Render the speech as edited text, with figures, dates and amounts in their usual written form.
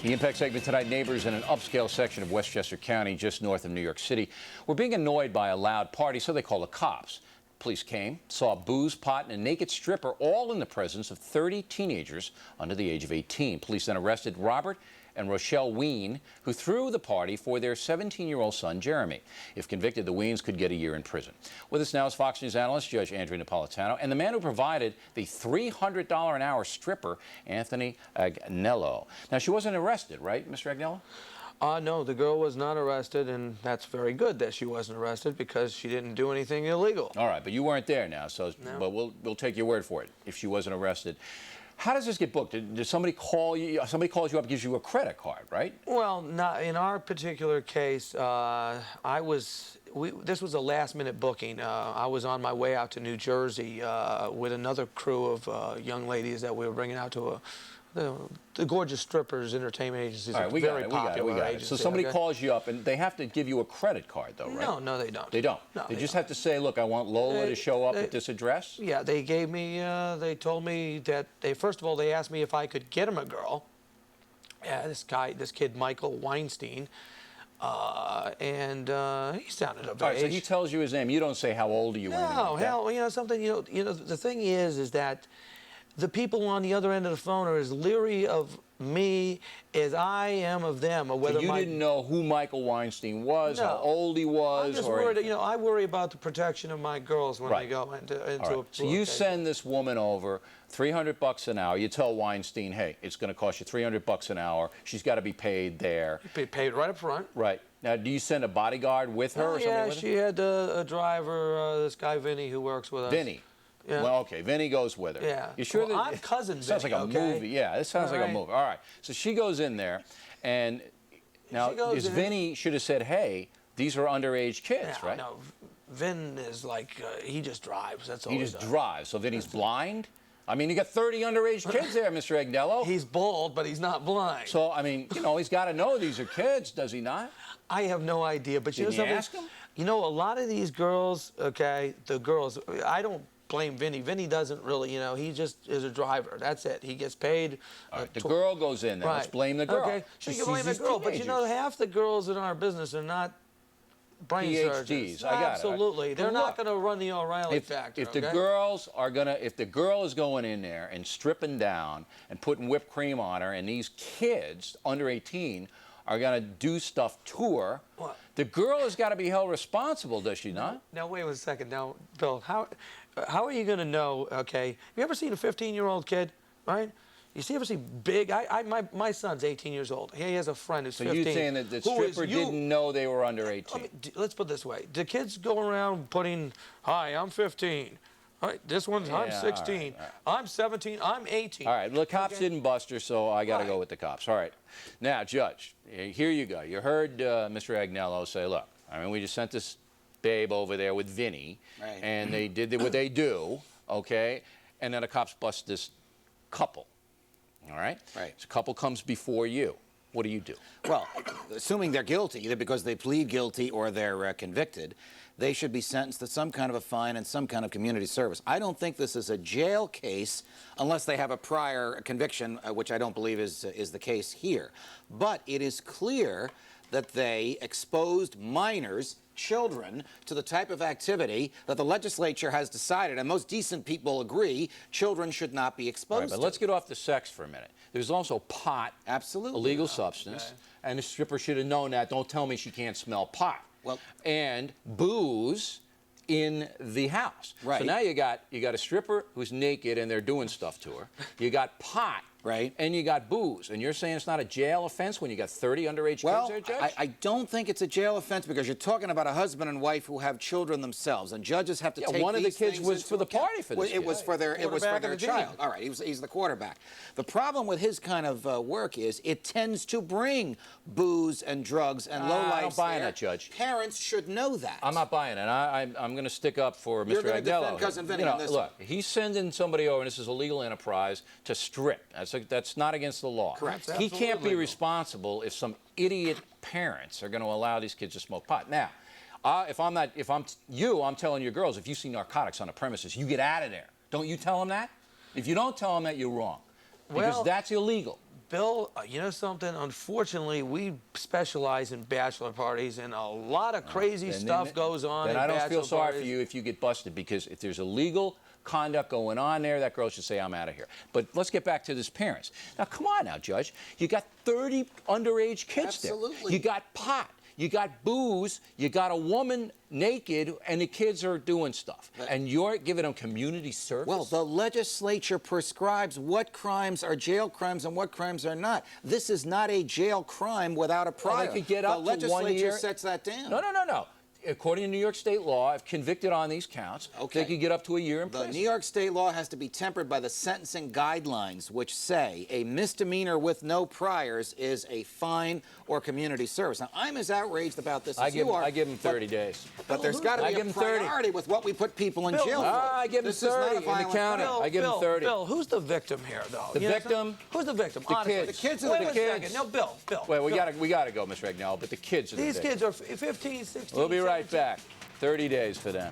The Impact segment tonight, neighbors in an upscale section of Westchester County, just north of New York City, were being annoyed by a loud party, so they called the cops. Police came, saw booze, pot, and a naked stripper, all in the presence of 30 teenagers under the age of 18. Police then arrested Robert and Rochelle Ween, who threw the party for their 17-year-old son, Jeremy. If convicted, the Weens could get a year in prison. With us now is Fox News analyst Judge Andrew Napolitano and the man who provided the $300 an hour stripper, Vinny Agnello. Now, she wasn't arrested, right, Mr. Agnello? No, the girl was not arrested, and that's very good that she wasn't arrested because she didn't do anything illegal. All right, but you weren't there now, so No. but we'll take your word for it if she wasn't arrested. How does this get booked? Did somebody call you? Somebody calls you up and gives you a credit card, right? Well, not in our particular case. This was a last-minute booking. I was on my way out to New Jersey with another crew of young ladies that we were bringing out to the gorgeous strippers entertainment agencies. All right, we got it. So somebody calls you up, and they have to give you a credit card, though, right? No, they don't. They don't? No, they just have to say, look, I want Lola to show up at this address? Yeah, they gave me, they told me that first of all, they asked me if I could get him a girl. This kid, Michael Weinstein, and he sounded of age. All right, so he tells you his name. You don't say how old are you? No, hell, the thing is that the people on the other end of the phone are as leery of me as I am of them. Or whether so you didn't know who Michael Weinstein was, how old he was? I'm just worried, I worry about the protection of my girls when they go into a... So you send this woman over, $300 an hour. You tell Weinstein, hey, it's going to cost you $300 an hour. She's got to be paid there. Paid right up front. Right. Now, do you send a bodyguard with her or something? Yeah, she had a driver, this guy Vinny, who works with us. Vinny. Yeah. Well, okay, Vinny goes with her. Yeah. You sure well, that I'm cousin Vinny, sounds like a movie. Yeah, this sounds like a movie. All right. So she goes in there, and now Vinny should have said, hey, these are underage kids, right? No, Vin is like, he just drives. That's all he just drives. So Vinny's blind? I mean, you got 30 underage kids there, Mr. Agnello. He's bald, but he's not blind. So, I mean, he's got to know these are kids, does he not? I have no idea, but you know something? Ask him? You know, a lot of these girls, okay, the girls, I don't blame Vinny. Vinny doesn't really, he just is a driver. That's it. He gets paid. All right, the girl goes in there. Let's blame the girl. Okay, you can blame the girl, but half the girls in our business are not brain surgeons. I got it. Absolutely. They're not going to run the O'Reilly factor. If the girls are if the girl is going in there and stripping down and putting whipped cream on her, and these kids under 18 are going to do stuff to her, the girl has got to be held responsible, does she not? Now, wait a second. Now, Bill, how are you going to know, okay? Have you ever seen a 15-year-old kid, right? You ever see big, my son's 18 years old. He has a friend who's 15. So you're saying that the stripper didn't know they were under 18? Let's put it this way. Do kids go around putting, hi, I'm 15. All right, this one's, I'm 16. All right. I'm 17. I'm 18. All right, well, the cops didn't bust her, so I got to go with the cops. All right. Now, Judge, here you go. You heard Mr. Agnello say, look, we just sent this babe over there with Vinny, and they did what they do, okay? And then the cops bust this couple, all right? Right. This couple comes before you. What do you do? Well, assuming they're guilty, either because they plead guilty or they're convicted, they should be sentenced to some kind of a fine and some kind of community service. I don't think this is a jail case unless they have a prior conviction, which I don't believe is the case here. But it is clear that they exposed minors, children, to the type of activity that the legislature has decided, and most decent people agree, children should not be exposed to. But let's get off the sex for a minute. There's also pot, absolutely, a legal substance, and the stripper should have known that. Don't tell me she can't smell pot. Well, and booze in the house. Right. So now you got a stripper who's naked and they're doing stuff to her. You got pot. Right. And you got booze. And you're saying it's not a jail offense when you got 30 underage kids there, Judge? I don't think it's a jail offense because you're talking about a husband and wife who have children themselves, and judges have to take one of the kids was for the account. party for this It was for their child. All right, he's the quarterback. The problem with his kind of work is it tends to bring booze and drugs and low life. I don't buy that, Judge. Parents should know that. I'm not buying it. I'm going to stick up for Mr. Agnello. You're going to defend Cousin Vinny on this. Look, he's sending somebody over, and this is a legal enterprise, to strip. That's not against the law. Correct. He can't be responsible if some idiot parents are going to allow these kids to smoke pot. Now, if I'm you, I'm telling your girls, if you see narcotics on the premises, you get out of there. Don't you tell them that? If you don't tell them that, you're wrong. Because that's illegal. Bill, you know something? Unfortunately, we specialize in bachelor parties, and a lot of crazy stuff goes on. Then in I don't feel bachelor sorry for parties. you if you get busted, because if there's illegal conduct going on there, that girl should say, I'm out of here. But let's get back to this parents. Now, come on now, Judge. You got 30 underage kids there. Absolutely. You got pot. You got booze, you got a woman naked, and the kids are doing stuff. And you're giving them community service? Well, the legislature prescribes what crimes are jail crimes and what crimes are not. This is not a jail crime without a prior. They could get up to 1 year. The legislature sets that down. No. According to New York state law, if convicted on these counts, they could get up to a year in prison. The New York state law has to be tempered by the sentencing guidelines, which say a misdemeanor with no priors is a fine or community service. Now, I'm as outraged about this as you are. I give him 30 days. But there's got to be a priority with what we put people in jail for. I give him 30 in the county. I give him 30. Bill, who's the victim here, though? The victim? Who's the victim? The Honestly. kids. The kids are Wait the a kids. second. No, Bill. Well, we Bill. got to go, Mr. Agnello, but the kids are the These victims. kids are 15, 16. We'll be right 17. back. 30 days for them.